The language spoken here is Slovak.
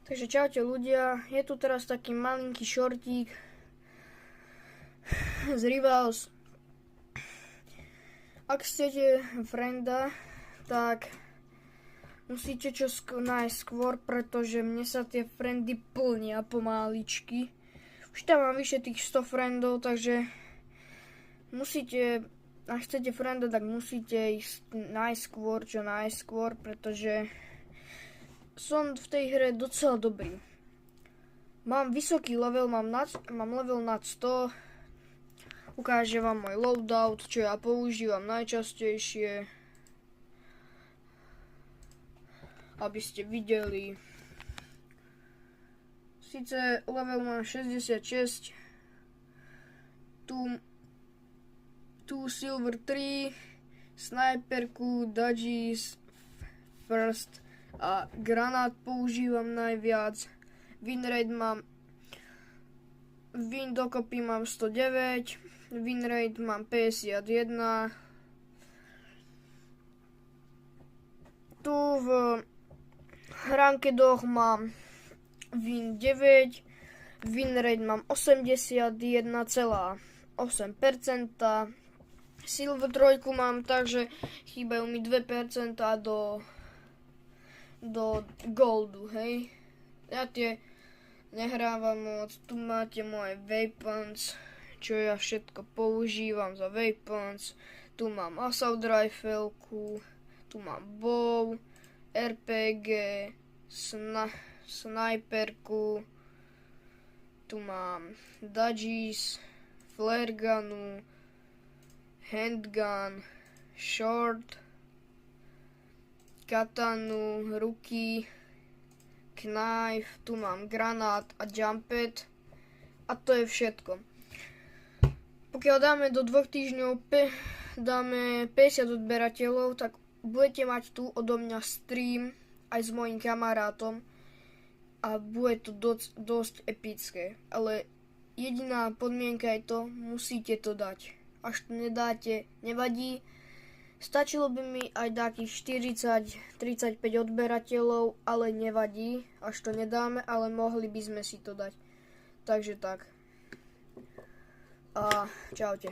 Takže čaute ľudia, je tu teraz taký malinký šortík z Rivals. Ak chcete frenda, tak musíte čo najskôr, pretože mne sa tie friendy plnia pomaličky. Už tam mám vyše tých 100 friendov, takže musíte, ak chcete frenda, tak musíte ísť najskôr, čo najskôr, pretože som v tej hre docela dobrý. Mám vysoký level, mám level nad 100. Ukážem vám môj loadout, čo ja používam najčastejšie, aby ste videli. Sice level mám 66, tu silver 3, sniperku, dodges, first a granát používam najviac. Winrate dokopy mám 109, winrate mám 51. Tu v rankedoch mám win 9, winrate mám 81,8%. Silver 3 mám, takže chýbajú mi 2% do goldu, hej. Ja tie nehrávam moc. Tu máte moje weapons, čo ja všetko používam za weapons. Tu mám assault rifleku, tu mám bow, RPG, sniperku, tu mám dodges, flare gunu, handgun, short, katanu, ruky, knife, tu mám granát a jump pad a to je všetko. Pokiaľ dáme do 2 týždňov dáme 50 odberateľov, tak budete mať tu odo mňa stream aj s mojím kamarátom a bude to dosť epické, ale jediná podmienka je to, musíte to dať. Až to nedáte, nevadí. Stačilo by mi aj takých 40-35 odberateľov, ale nevadí, až to nedáme, ale mohli by sme si to dať. Takže tak. A čaute.